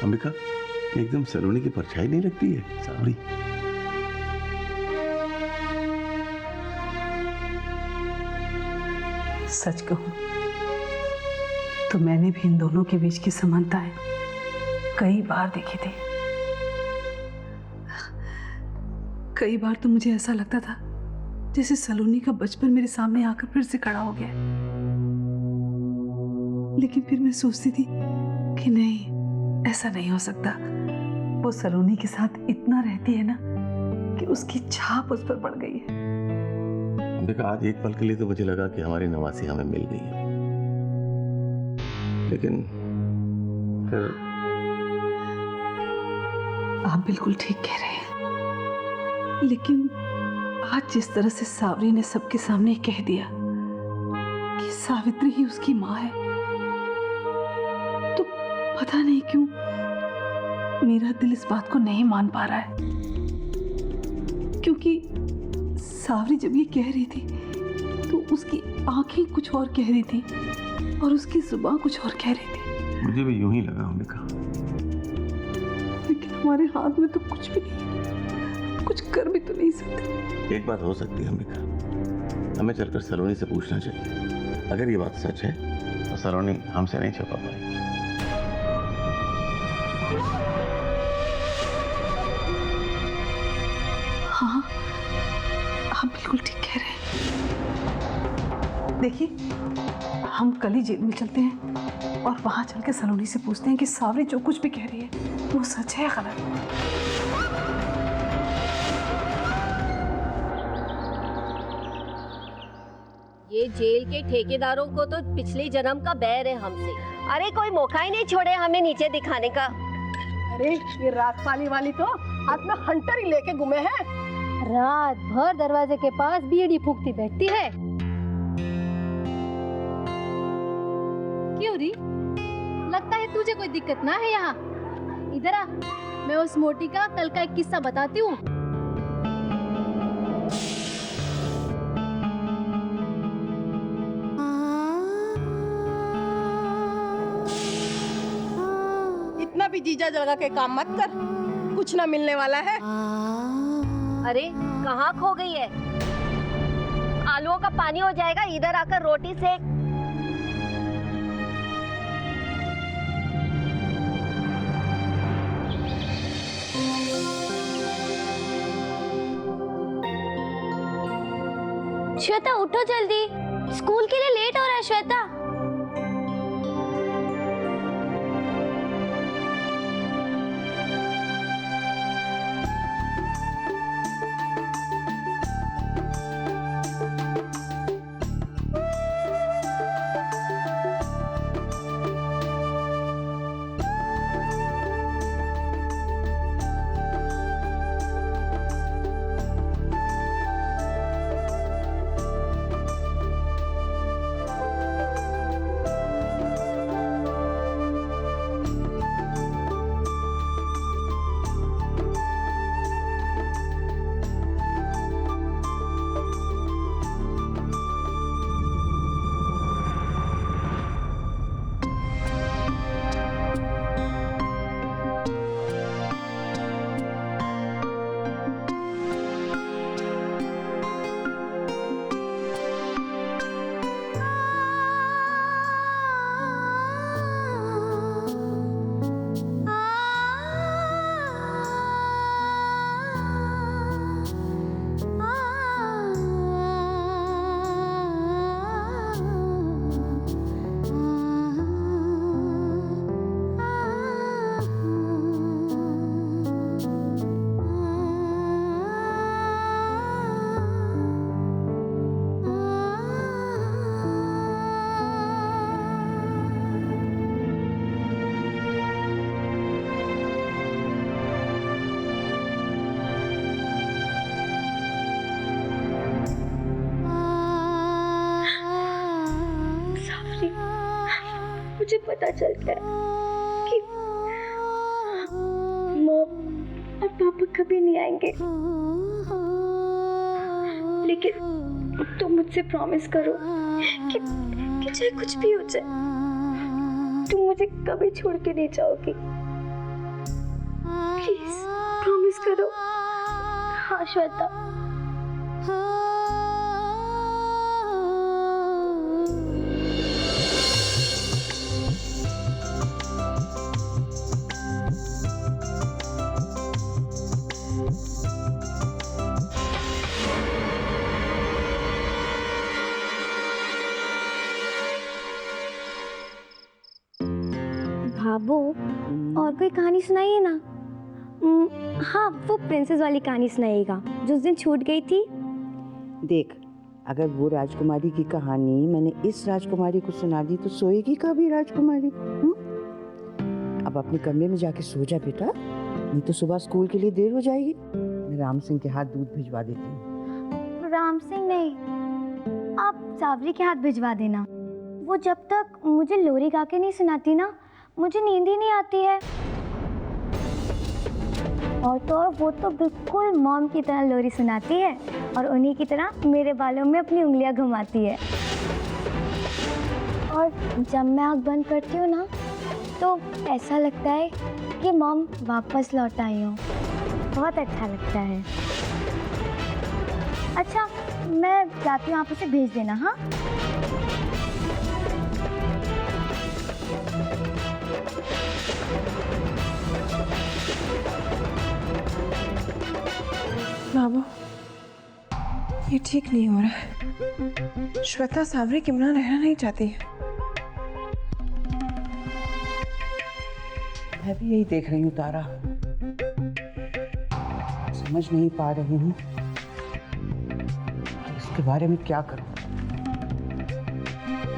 अंबिका, एकदम सलोनी की परछाई नहीं लगती है सावरी। सच कहूं तो मैंने भी इन दोनों के बीच की समानताएं कई बार देखी थी। कई बार तो मुझे ऐसा लगता था जैसे सलोनी का बचपन मेरे सामने आकर फिर से खड़ा हो गया। लेकिन फिर मैं सोचती थी कि नहीं, ऐसा नहीं हो सकता। वो सलोनी के साथ इतना रहती है ना कि उसकी छाप उस पर पड़ गई है। अंबिका, आज एक पल के लिए तो मुझे लगा कि हमारी नवासी हमें मिल गई है, लेकिन फिर आप बिल्कुल ठीक कह रहे हैं, लेकिन आज जिस तरह से सावरी ने सबके सामने कह दिया कि सावित्री ही उसकी माँ है, तो पता नहीं क्यों मेरा दिल इस बात को नहीं मान पा रहा है। क्योंकि सावरी जब ये कह रही थी तो उसकी आंखें कुछ और कह रही थी और उसकी जुबान कुछ और कह रही थी। मुझे भी यूं ही लगा अंबिका। लेकिन हमारे हाथ में तो कुछ भी नहीं, कुछ कर भी तो नहीं सकते। एक बात हो सकती है अंबिका, हमें चलकर सलोनी से पूछना चाहिए। अगर ये बात सच है तो सलोनी हमसे नहीं छुपा पाएगी। हाँ, आप बिल्कुल ठीक कह रहे हैं। देखिए, हम कल ही जेल में चलते हैं और वहां चल के सलोनी से पूछते हैं कि सावरी जो कुछ भी कह रही है वो सच है या गलत। ये जेल के ठेकेदारों को तो पिछले जन्म का बैर है हमसे। अरे कोई मौका ही नहीं छोड़े हमें नीचे दिखाने का। अरे ये रात पाली वाली तो हाथ में हंटर ही लेके घूमे हैं। रात भर दरवाजे के पास बीड़ी फूकती बैठती है। क्यों री? लगता है तुझे कोई दिक्कत ना है यहाँ। इधर आ, मैं उस मोटी का कल का एक किस्सा बताती हूँ। इतना भी जीजा जगा के काम मत कर, कुछ ना मिलने वाला है। अरे कहाँ खो गई है? आलूओं का पानी हो जाएगा, इधर आकर रोटी सेक। श्वेता उठो जल्दी, स्कूल के लिए लेट हो रहा है श्वेता। मुझे पता चल गया कि माँ और पापा कभी नहीं आएंगे, लेकिन तुम मुझसे प्रॉमिस करो कि चाहे कुछ भी हो जाए तुम मुझे कभी छोड़ के नहीं जाओगी। प्लीज प्रॉमिस करो। हाँ श्वेता। भाबो, और कोई कहानी सुनाइए ना। हाँ, वो प्रिंसेस वाली कहानी सुनाइएगा जो उस दिन छूट गई थी। देख, अगर वो राजकुमारी की कहानी मैंने इस राजकुमारी को सुना दी तो सोएगी कभी राजकुमारी? अब अपने कमरे में जाके सो जा बेटा, नहीं तो सुबह स्कूल के लिए देर हो जाएगी। मैं राम सिंह के हाथ दूध भिजवा देती हूँ। राम सिंह नहीं, आप सावरी के हाथ भिजवा देना। वो जब तक मुझे लोरी गा के नहीं सुनाती ना, मुझे नींद ही नहीं आती है। और तो और वो तो बिल्कुल मॉम की तरह लोरी सुनाती है और उन्हीं की तरह मेरे बालों में अपनी उंगलियां घुमाती है। और जब मैं आँख बंद करती हूँ ना, तो ऐसा लगता है कि मॉम वापस लौट आई हो। बहुत अच्छा लगता है। अच्छा, मैं जाती हूँ, आप उसे भेज देना। हाँ, बाबू, ये ठीक नहीं हो रहा है। श्वेता सावरी के बिना रहना नहीं चाहती है। मैं भी यही देख रही हूँ तारा, समझ नहीं पा रही हूँ इसके बारे में क्या करूँ।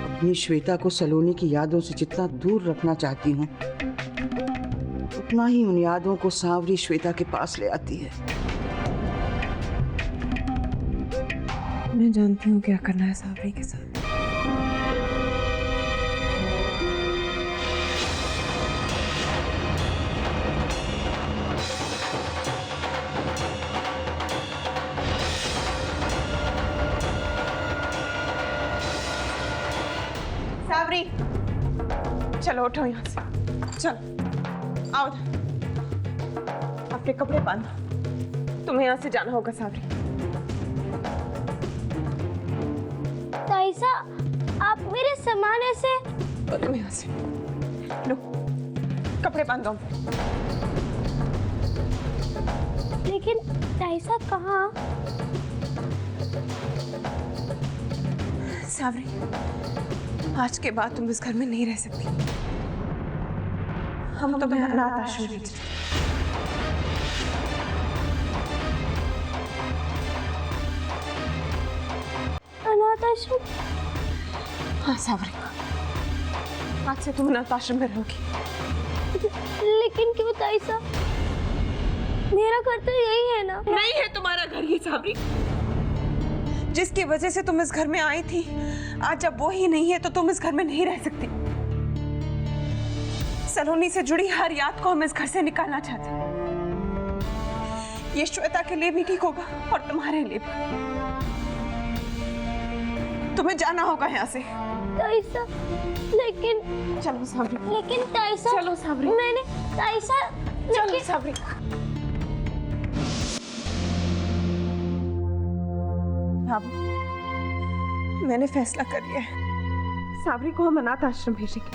अपनी श्वेता को सलोनी की यादों से जितना दूर रखना चाहती हूँ, उतना ही उन यादों को सावरी श्वेता के पास ले आती है। मैं जानती हूँ क्या करना है सावरी के साथ। सावरी, चलो उठो यहाँ से, चलो आओ। अपने कपड़े बांधो, तुम्हें यहाँ से जाना होगा सावरी। ताईसा, आप मेरे सामान ऐसे। तुम यहाँ से लो, कपड़े बांधो। लेकिन ताईसा कहाँ? सावरी, आज के बाद तुम इस घर में नहीं रह सकती। हम तुम्हें अनाथ आश्रम भेज रहे हैं। अनाथ आश्रम? हाँ सावरी, आज से तुम अनाथ आश्रम में रहोगी। लेकिन क्यों ताईसा? मेरा घर तो यही है ना। नहीं है तुम्हारा घर ये सावरी। जिसकी वजह से तुम इस घर में आई थी, आज जब वो ही नहीं है तो तुम इस घर में नहीं रह सकती। सलोनी से जुड़ी हर याद को हम इस घर से निकालना चाहते हैं। ये श्वेता के लिए भी ठीक होगा और तुम्हारे लिए भी। तुम्हें जाना होगा यहाँ से। ताईसा, लेकिन चलो सावरी। लेकिन ताईसा, चलो सावरी। मैंने ताईसा, चलो सावरी। बाबू, मैंने फैसला कर लिया है, सावरी को हम अनाथ आश्रम भेजेंगे।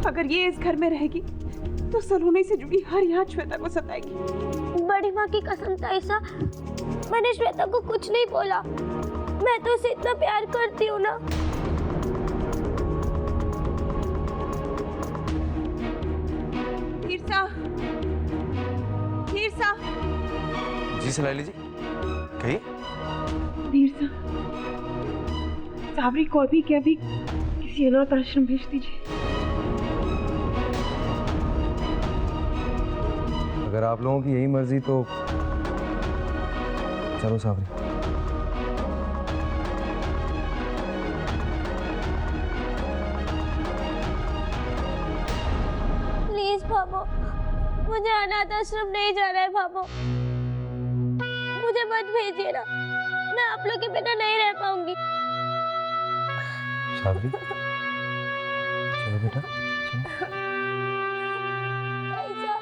अगर ये इस घर में रहेगी तो सलोनी से जुड़ी हर याद श्वेता को सताएगी। बड़ी माँ की कसम ताईसा, मैंने श्वेता को कुछ नहीं बोला। मैं तो उसे इतना प्यार करती हूँ ना। ईर्षा, ईर्षा। जी सलाइली जी, कहिए। ईर्षा, सावरी को अभी के अभी किसी अनाथ आश्रम भेज दीजिए। अगर आप लोगों की यही मर्जी तो चलो सावरी। प्लीज भाभो, मुझे अनाथ आश्रम नहीं जाना है भाभो। मुझे मत भेजिए ना, मैं आप लोग के बिना नहीं रह पाऊंगी। सावरी, चलो बेटा, चलो। ताईसा,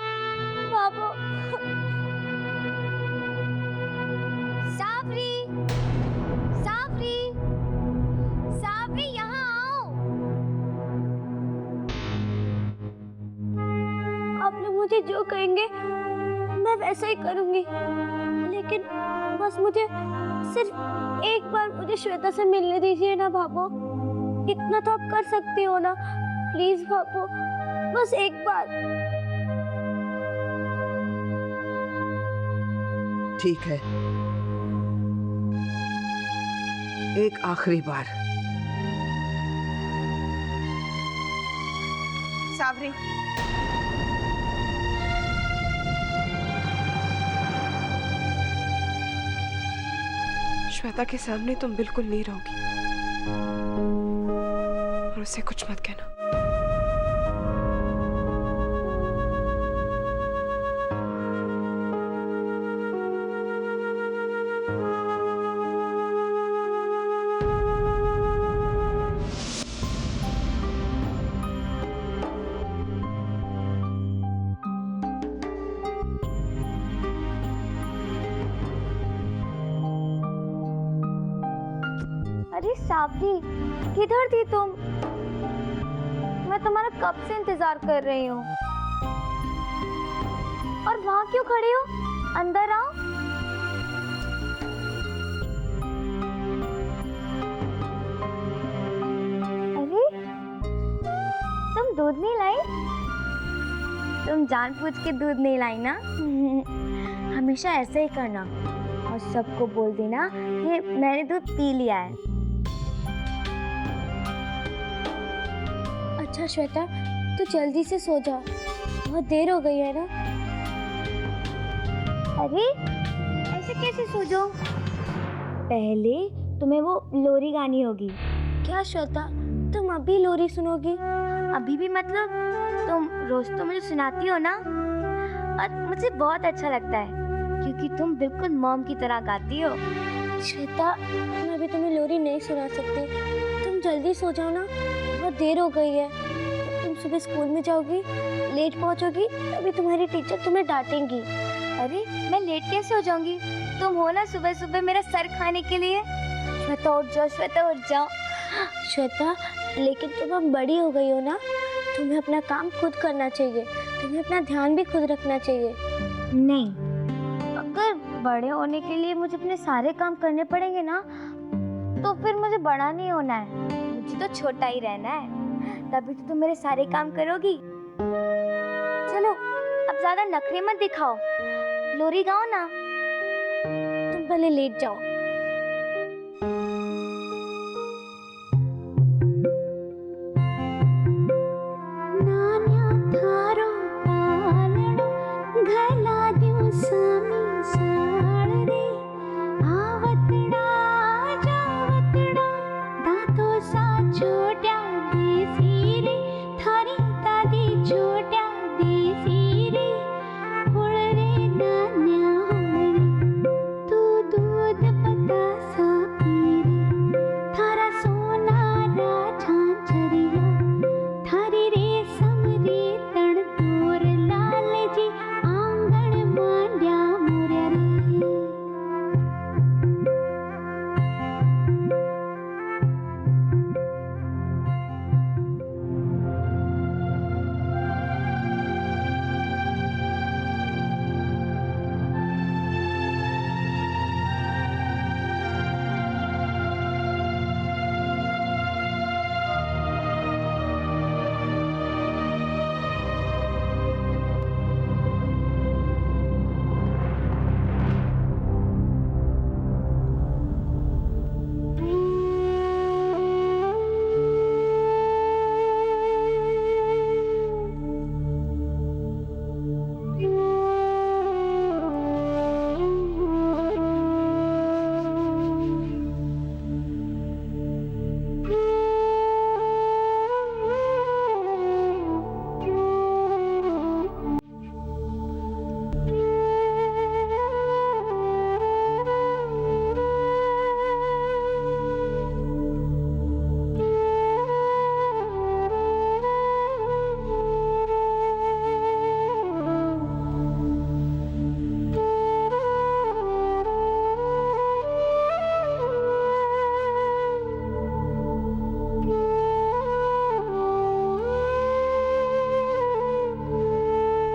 मुझे जो कहेंगे मैं वैसा ही करूंगी, लेकिन बस मुझे सिर्फ एक बार मुझे श्वेता से मिलने दीजिए ना भाभो। इतना तो आप कर सकती हो ना, प्लीज भाभो, बस एक बार। ठीक है, एक आखिरी बार। सावरी, श्वेता के सामने तुम बिल्कुल नहीं रहोगी और उसे कुछ मत कहना। अरे सावरी, किधर थी तुम? मैं तुम्हारा कब से इंतजार कर रही हूँ। और वहां क्यों खड़ी हो? अंदर आओ। अरे तुम दूध नहीं लाई? तुम जानबूझ के दूध नहीं लाई ना? हमेशा ऐसे ही करना और सबको बोल देना कि मैंने दूध पी लिया है। अच्छा श्वेता, तू जल्दी से सो जा, बहुत देर हो गई है ना। अरे ऐसे कैसे सो जाओ? पहले तुम्हें वो लोरी गानी होगी। क्या श्वेता, तुम अभी लोरी सुनोगी? अभी भी मतलब तुम रोज तो मुझे सुनाती हो ना, और मुझे बहुत अच्छा लगता है क्योंकि तुम बिल्कुल मॉम की तरह गाती हो। श्वेता, मैं अभी तुम्हें लोरी नहीं सुना सकती, तुम जल्दी सो जाओ ना, बहुत देर हो गई है। तुम सुबह स्कूल में जाओगी, लेट पहुंचोगी, तभी तुम्हारी टीचर तुम्हें डांटेंगी। अरे मैं लेट कैसे हो जाऊंगी? तुम हो ना सुबह सुबह मेरा सर खाने के लिए। श्वेता उठ जाओ, श्वेता उठ जाओ। श्वेता, लेकिन तुम अब बड़ी हो गई हो ना, तुम्हें अपना काम खुद करना चाहिए, तुम्हें अपना ध्यान भी खुद रखना चाहिए। नहीं, अगर बड़े होने के लिए मुझे अपने सारे काम करने पड़ेंगे ना, तो फिर मुझे बड़ा नहीं होना है, मुझे तो छोटा ही रहना है। तभी तो तुम मेरे सारे काम करोगी। चलो अब ज्यादा नखरे मत दिखाओ, लोरी गाओ ना। तुम पहले लेट जाओ। दूध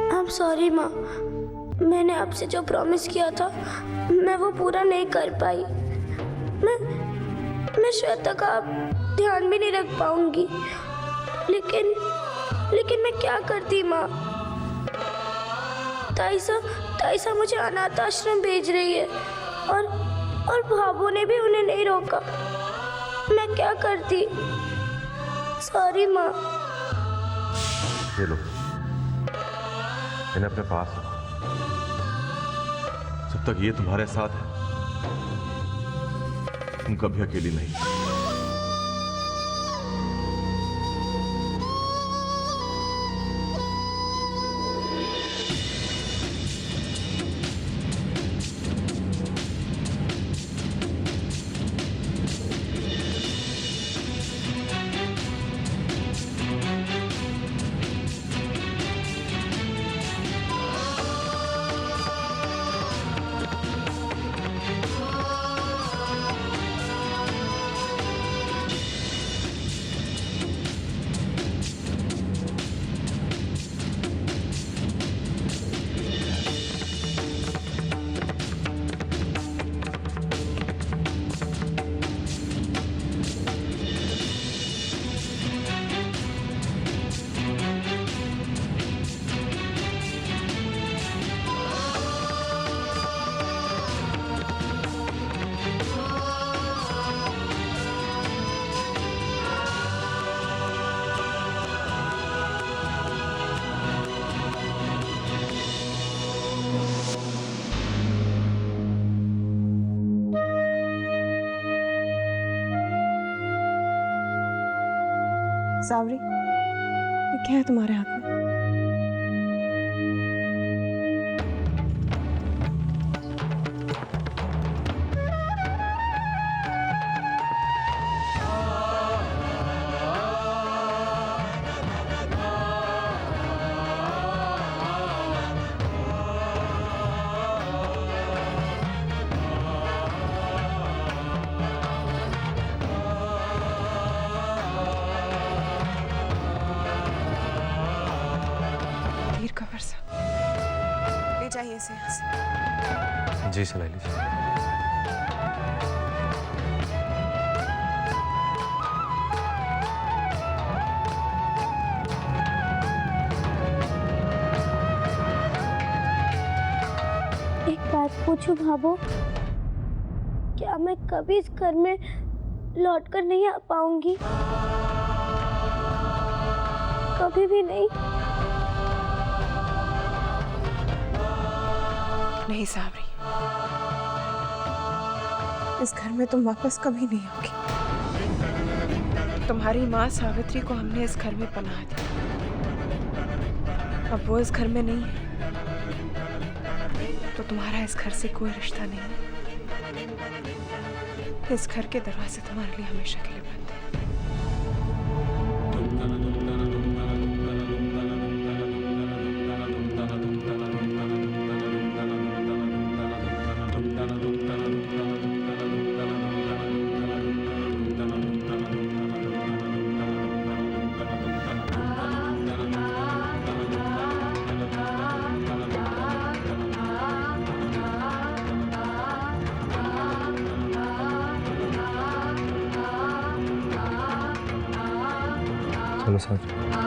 आई एम सॉरी माँ, मैंने आपसे जो प्रॉमिस किया था मैं वो पूरा नहीं कर पाई। मैं श्वेता का अब ध्यान भी नहीं रख पाऊंगी। लेकिन मैं क्या करती माँ? ताइसा मुझे अनाथ आश्रम भेज रही है और भाभू ने भी उन्हें नहीं रोका। मैं क्या करती? सॉरी माँ। ये लो, इन्हें अपने पास रखो। जब तक ये तुम्हारे साथ है तुम कभी अकेली नहीं। सावरी, ये क्या है तुम्हारे हाथ में? का वर्षा, ले जाइए इसे यहाँ से। जी सलाइली जी। एक बात पूछूं भाभो, क्या मैं कभी इस घर में लौटकर नहीं आ पाऊंगी? कभी भी नहीं? नहीं सावरी, इस घर में तुम वापस कभी नहीं आओगी। तुम्हारी माँ सावित्री को हमने इस घर में पनाह दी, अब वो इस घर में नहीं है तो तुम्हारा इस घर से कोई रिश्ता नहीं है। इस घर के दरवाजे तुम्हारे लिए हमेशा के लिए बंद हैं। चलो साथ।